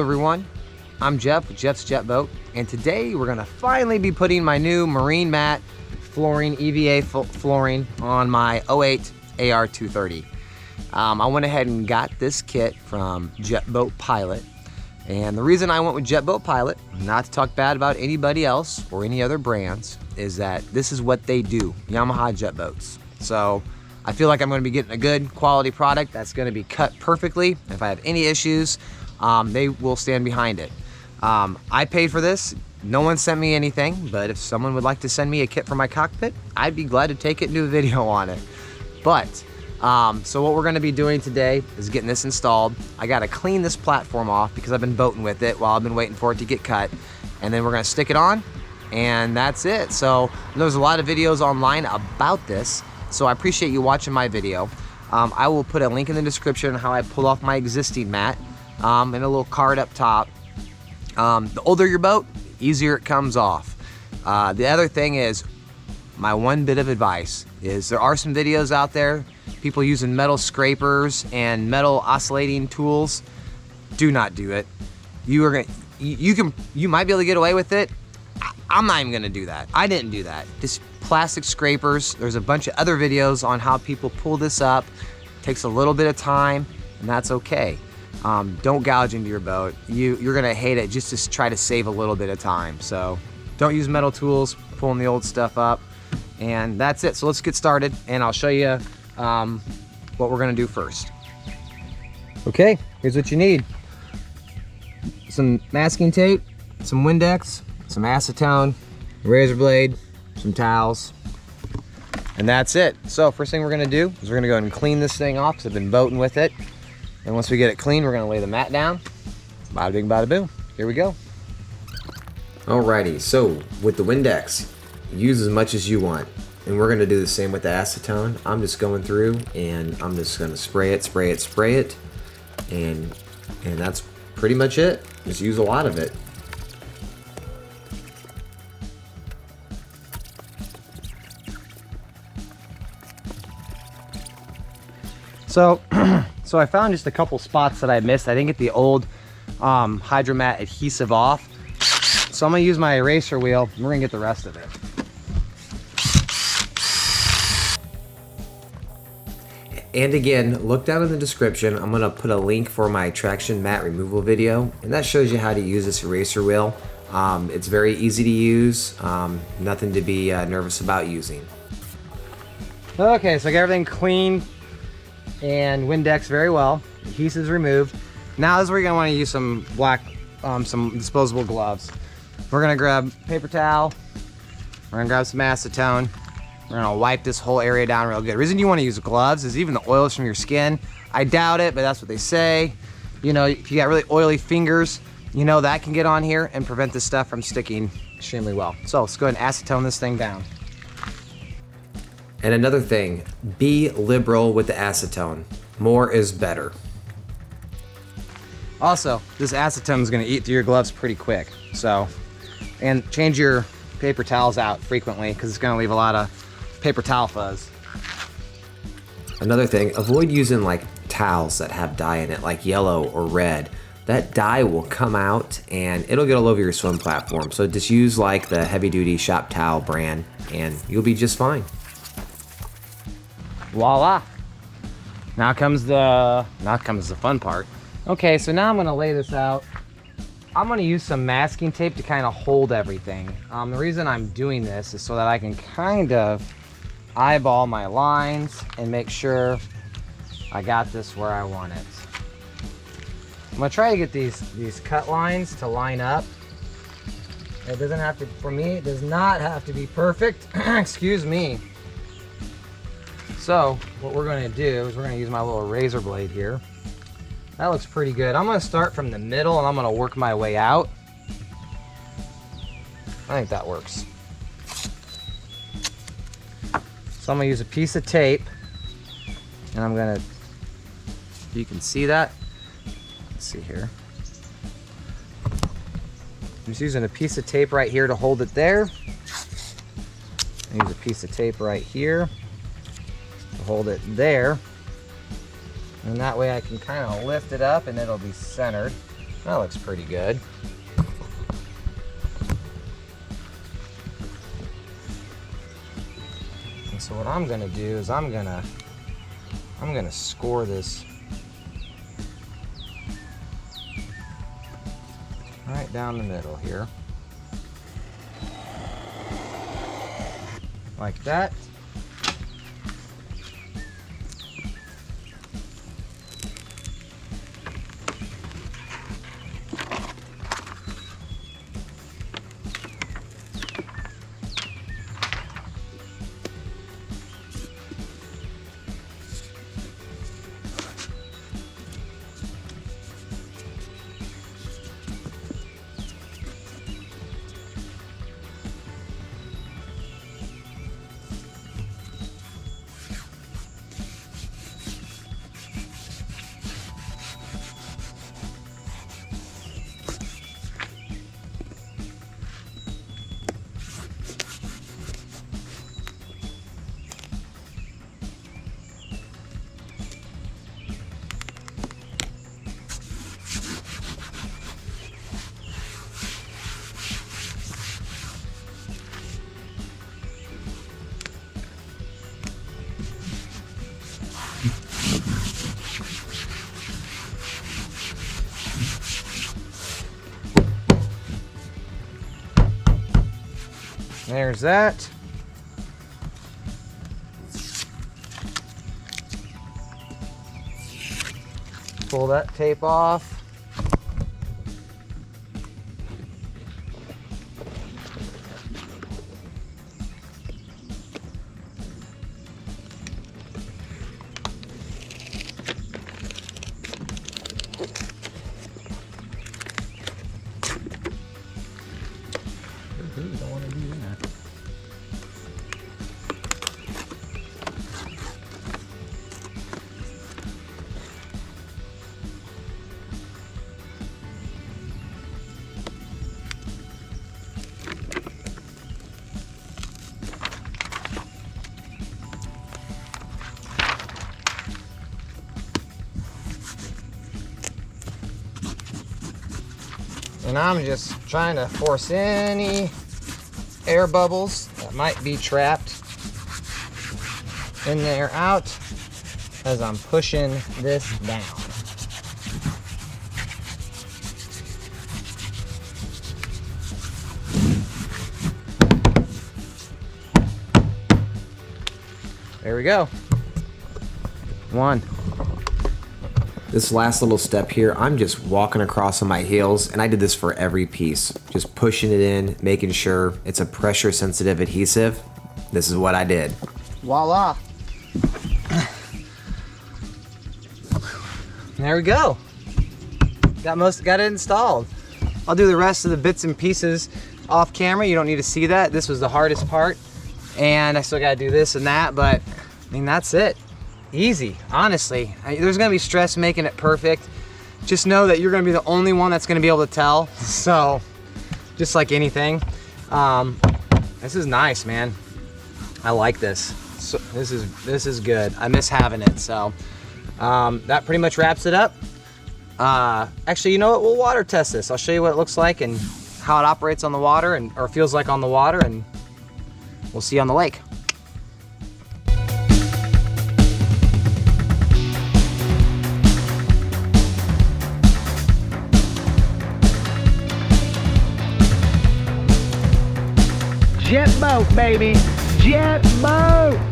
Hello everyone, I'm Jeff with Jeff's Jet Boat, and today we're gonna finally be putting my new marine mat flooring, EVA flooring on my 08 AR230. I went ahead and got this kit from Jet Boat Pilot, and the reason I went with Jet Boat Pilot, not to talk bad about anybody else or any other brands, is that this is what they do, Yamaha jet boats. So I feel like I'm going to be getting a good quality product that's going to be cut perfectly. If I have any issues, they will stand behind it. I paid for this. No one sent me anything, but if someone would like to send me a kit for my cockpit, I'd be glad to take it and do a video on it. But, so what we're going to be doing today is getting this installed. I got to clean this platform off because I've been boating with it while I've been waiting for it to get cut. And then we're going to stick it on, and that's it. So there's a lot of videos online about this. So I appreciate you watching my video. I will put a link in the description on how I pull off my existing mat and a little card up top. The older your boat, the easier it comes off. The other thing is, my one bit of advice is there are some videos out there, people using metal scrapers and metal oscillating tools. Do not do it. You might be able to get away with it. I'm not even gonna do that. I didn't do that. Just plastic scrapers. There's a bunch of other videos on how people pull this up. It takes a little bit of time, and that's okay. Don't gouge into your boat. You're gonna hate it just to try to save a little bit of time. So don't use metal tools pulling the old stuff up, and that's it. So let's get started, and I'll show you what we're gonna do first. Okay, here's what you need. Some masking tape, some Windex, some acetone, a razor blade, some towels, and that's it. So first thing we're gonna do is we're gonna go ahead and clean this thing off because I've been boating with it. And once we get it clean, we're gonna lay the mat down. Bada bing, bada boom. Here we go. Alrighty, so with the Windex, use as much as you want. And we're gonna do the same with the acetone. I'm just going through and I'm just gonna spray it, spray it, spray it. And that's pretty much it. Just use a lot of it. So I found just a couple spots that I missed. I didn't get the old Hydromat adhesive off. So I'm gonna use my eraser wheel and we're gonna get the rest of it. And again, look down in the description. I'm gonna put a link for my traction mat removal video, and that shows you how to use this eraser wheel. It's very easy to use, nothing to be nervous about using. Okay, so I got everything clean and Windex very well. Adhesive's removed. Now this is where you're gonna want to use some some disposable gloves. We're gonna grab paper towel. We're gonna grab some acetone. We're gonna wipe this whole area down real good. The reason you want to use gloves is even the oils from your skin. I doubt it, but that's what they say. You know, if you got really oily fingers, you know that can get on here and prevent this stuff from sticking extremely well. So let's go ahead and acetone this thing down. And another thing, be liberal with the acetone. More is better. Also, this acetone is gonna eat through your gloves pretty quick. So, and change your paper towels out frequently because it's gonna leave a lot of paper towel fuzz. Another thing, avoid using like towels that have dye in it, like yellow or red. That dye will come out and it'll get all over your swim platform. So just use like the heavy duty shop towel brand and you'll be just fine. Voila! Now comes the fun part. Okay, so now I'm gonna lay this out. I'm gonna use some masking tape to kind of hold everything. The reason I'm doing this is so that I can kind of eyeball my lines and make sure I got this where I want it. I'm gonna try to get these cut lines to line up. It doesn't have to, for me, it does not have to be perfect. Excuse me. So what we're going to do is we're going to use my little razor blade here. That looks pretty good. I'm going to start from the middle and I'm going to work my way out. I think that works. So I'm going to use a piece of tape and I'm going to, you can see that. Let's see here. I'm just using a piece of tape right here to hold it there. Use a piece of tape right here to hold it there. And that way I can kind of lift it up and it'll be centered. That looks pretty good. And so what I'm gonna do is I'm gonna score this right down the middle here. Like that. There's that. Pull that tape off. Don't want to do that. And I'm just trying to force any air bubbles that might be trapped in there out as I'm pushing this down. There we go. One. This last little step here, I'm just walking across on my heels, and I did this for every piece. Just pushing it in, making sure it's a pressure sensitive adhesive. This is what I did. Voila. There we go. Got it installed. I'll do the rest of the bits and pieces off camera. You don't need to see that. This was the hardest part. And I still gotta do this and that, but I mean, that's it. Easy, honestly. There's gonna be stress making it perfect. Just know that you're gonna be the only one that's gonna be able to tell. So, just like anything. This is nice, man. I like this. So, this is good. I miss having it. So, that pretty much wraps it up. Actually, you know what? We'll water test this. I'll show you what it looks like and how it operates on the water or feels like on the water, and we'll see you on the lake. Jet boat, baby. Jet boat.